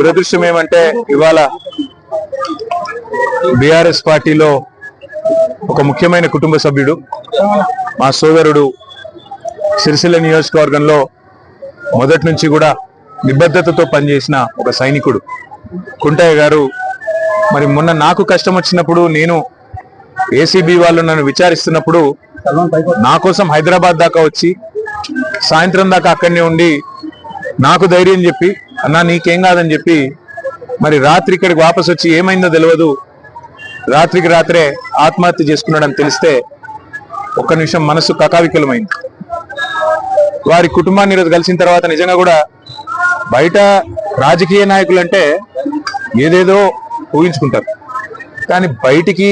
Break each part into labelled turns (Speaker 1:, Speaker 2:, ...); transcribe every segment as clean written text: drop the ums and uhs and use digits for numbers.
Speaker 1: దురదృష్టం ఏమంటే ఇవాళ బీఆర్ఎస్ పార్టీలో ఒక ముఖ్యమైన కుటుంబ సభ్యుడు, మా సోదరుడు, సిరిసిల్ల నియోజకవర్గంలో మొదటి నుంచి కూడా నిబద్ధతతో పనిచేసిన ఒక సైనికుడు కుంటయ్య గారు మరి మొన్న నాకు కష్టం వచ్చినప్పుడు, నేను ఏసీబీ వాళ్ళు నన్ను విచారిస్తున్నప్పుడు నా కోసం హైదరాబాద్ దాకా వచ్చి సాయంత్రం దాకా అక్కడనే ఉండి నాకు ధైర్యం చెప్పి, అన్నా నీకేం కాదని చెప్పి మరి రాత్రి ఇక్కడికి వాపసు వచ్చి ఏమైందో తెలియదు, రాత్రికి రాత్రే ఆత్మహత్య చేసుకున్నాడని తెలిస్తే ఒక్క నిమిషం మనసు కకావికలమైంది. వారి కుటుంబాన్ని ఈరోజు కలిసిన తర్వాత నిజంగా కూడా బయట రాజకీయ నాయకులు అంటే ఏదేదో ఊహించుకుంటారు, కానీ బయటికి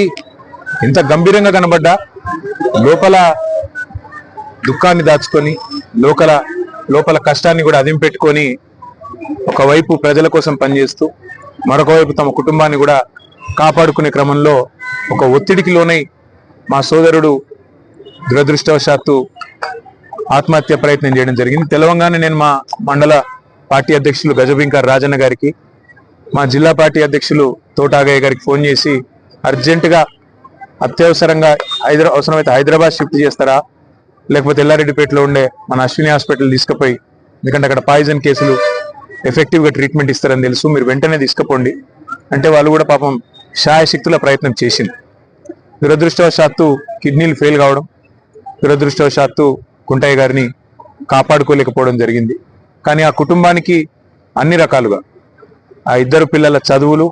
Speaker 1: ఎంత గంభీరంగా కనబడ్డా లోపల దుఃఖాన్ని దాచుకొని లోపల కష్టాన్ని కూడా అదిం పెట్టుకొని ఒకవైపు ప్రజల కోసం పనిచేస్తూ మరొక వైపు తమ కుటుంబాన్ని కూడా కాపాడుకునే క్రమంలో ఒక ఒత్తిడికి లోనై మా సోదరుడు దురదృష్టవశాత్తు ఆత్మహత్య ప్రయత్నం చేయడం జరిగింది. తెలవంగానే నేను మా మండల పార్టీ అధ్యక్షులు గజబింకర్ రాజన్న గారికి, మా జిల్లా పార్టీ అధ్యక్షులు తోటాగయ్య గారికి ఫోన్ చేసి అర్జెంటుగా అత్యవసరంగా అవసరమైతే హైదరాబాద్ షిఫ్ట్ చేస్తారా, లేకపోతే ఎల్లారెడ్డిపేటలో ఉండే మన అశ్విని హాస్పిటల్ తీసుకుపోయి, ఎందుకంటే అక్కడ పాయిజన్ కేసులు ఎఫెక్టివ్గా ట్రీట్మెంట్ ఇస్తారని తెలుసు, మీరు వెంటనే తీసుకుపోండి అంటే వాళ్ళు కూడా పాపం శాయశక్తుల ప్రయత్నం చేసింది. దురదృష్టవశాత్తు కిడ్నీలు ఫెయిల్ కావడం, దురదృష్టవశాత్తు కుంటయ్య గారిని కాపాడుకోలేకపోవడం జరిగింది. కానీ ఆ కుటుంబానికి అన్ని రకాలుగా ఆ ఇద్దరు పిల్లల చదువులు,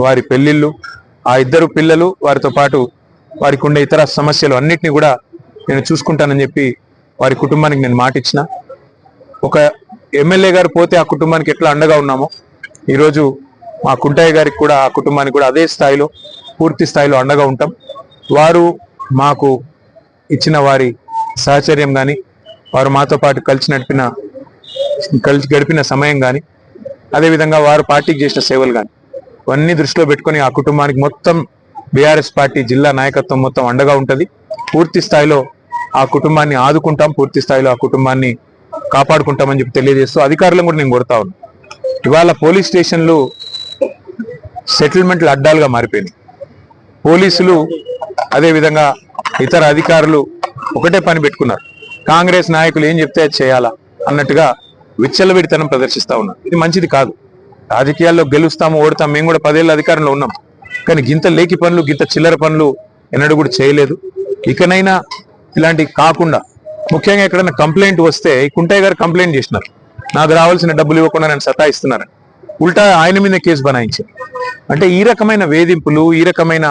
Speaker 1: వారి పెళ్లిళ్ళు, ఆ ఇద్దరు పిల్లలు, వారితో పాటు వారికి ఉండే ఇతర సమస్యలు అన్నిటినీ కూడా నేను చూసుకుంటానని చెప్పి వారి కుటుంబానికి నేను మాట ఇచ్చిన. ఒక ఎమ్మెల్యే గారు పోతే ఆ కుటుంబానికి ఎట్లా అండగా ఉన్నామో ఈరోజు మా కుంటయ్య గారికి కూడా, ఆ కుటుంబానికి కూడా అదే స్థాయిలో, పూర్తి స్థాయిలో అండగా ఉంటాం. వారు మాకు ఇచ్చిన వారి సహచర్యం కానీ, వారు మాతో పాటు కలిసి గడిపిన సమయం కానీ, అదేవిధంగా వారు పార్టీకి చేసిన సేవలు కానీ ఇవన్నీ దృష్టిలో పెట్టుకొని ఆ కుటుంబానికి మొత్తం బీఆర్ఎస్ పార్టీ జిల్లా నాయకత్వం మొత్తం అండగా ఉంటుంది. పూర్తి స్థాయిలో ఆ కుటుంబాన్ని ఆదుకుంటాం, పూర్తి స్థాయిలో ఆ కుటుంబాన్ని కాపాడుకుంటామని చెప్పి తెలియజేస్తూ అధికారులను కూడా నేను కోరుతా ఉన్నాను. ఇవాళ పోలీస్ స్టేషన్లు సెటిల్మెంట్లు అడ్డాలుగా మారిపోయినాయి. పోలీసులు అదేవిధంగా ఇతర అధికారులు ఒకటే పని పెట్టుకున్నారు, కాంగ్రెస్ నాయకులు ఏం చెప్తే అది చేయాలా అన్నట్టుగా విచ్చలవిడితనం ప్రదర్శిస్తా ఉన్నారు. ఇది మంచిది కాదు. రాజకీయాల్లో గెలుస్తాము, ఓడతాం. మేము కూడా 10 ఏళ్ళ అధికారంలో ఉన్నాం, కానీ గింత లేకి పనులు, గింత చిల్లర పనులు ఎన్నడూ కూడా చేయలేదు. ఇకనైనా ఇలాంటివి కాకుండా, ముఖ్యంగా ఎక్కడైనా కంప్లైంట్ వస్తే, కుంటయ్య గారు కంప్లైంట్ చేసినారు, నాకు రావాల్సిన డబ్బులు ఇవ్వకుండా నేను సతాయిస్తున్నారని, ఉల్టా ఆయన మీద కేసు బనాయించారు. అంటే ఈ రకమైన వేధింపులు, ఈ రకమైన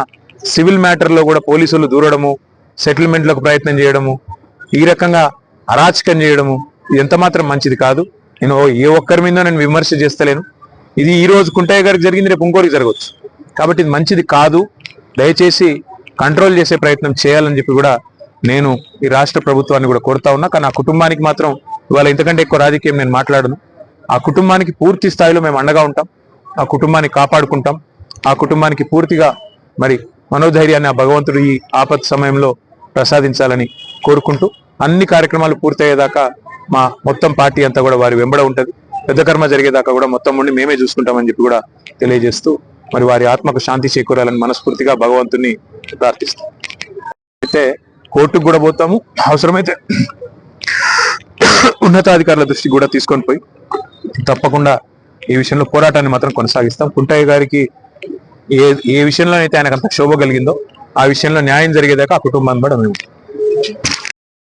Speaker 1: సివిల్ మ్యాటర్లో కూడా పోలీసులు దూరడము, సెటిల్మెంట్లకు ప్రయత్నం చేయడము, ఈ రకంగా అరాచకం చేయడము, ఇది ఎంత మాత్రం మంచిది కాదు. నేను ఏ ఒక్కరి మీద నేను విమర్శ చేస్తలేను. ఇది ఈ రోజు కుంటయ్య గారికి జరిగింది, రేపు ఇంకోరికి జరగవచ్చు. కాబట్టి ఇది మంచిది కాదు. దయచేసి కంట్రోల్ చేసే ప్రయత్నం చేయాలని చెప్పి కూడా నేను ఈ రాష్ట్ర ప్రభుత్వాన్ని కూడా కోరుతా ఉన్నా. కానీ ఆ కుటుంబానికి మాత్రం ఇవాళ ఇంతకంటే ఎక్కువ రాజకీయం నేను మాట్లాడను. ఆ కుటుంబానికి పూర్తి స్థాయిలో మేము అండగా ఉంటాం, ఆ కుటుంబాన్ని కాపాడుకుంటాం, ఆ కుటుంబానికి పూర్తిగా మరి మనోధైర్యాన్ని ఆ భగవంతుడు ఈ ఆపత్ సమయంలో ప్రసాదించాలని కోరుకుంటూ, అన్ని కార్యక్రమాలు పూర్తయ్యేదాకా మా మొత్తం పార్టీ అంతా కూడా వారి వెంబడ ఉంటుంది. పెద్ద కర్మ జరిగేదాకా కూడా మొత్తం ఉండి మేమే చూసుకుంటామని చెప్పి కూడా తెలియజేస్తూ, మరి వారి ఆత్మకు శాంతి చేకూరాలని మనస్ఫూర్తిగా భగవంతుని ప్రార్థిస్తాం. అయితే కోర్టుకు కూడా పోతాము, అవసరమైతే ఉన్నతాధికారుల దృష్టికి కూడా తీసుకొని పోయి తప్పకుండా ఈ విషయంలో పోరాటాన్ని మాత్రం కొనసాగిస్తాం. కుంటయ్య గారికి ఏ విషయంలో అయితే ఆయనకు అంత క్షోభ కలిగిందో ఆ విషయంలో న్యాయం జరిగేదాకా ఆ కుటుంబాన్ని కూడా మేము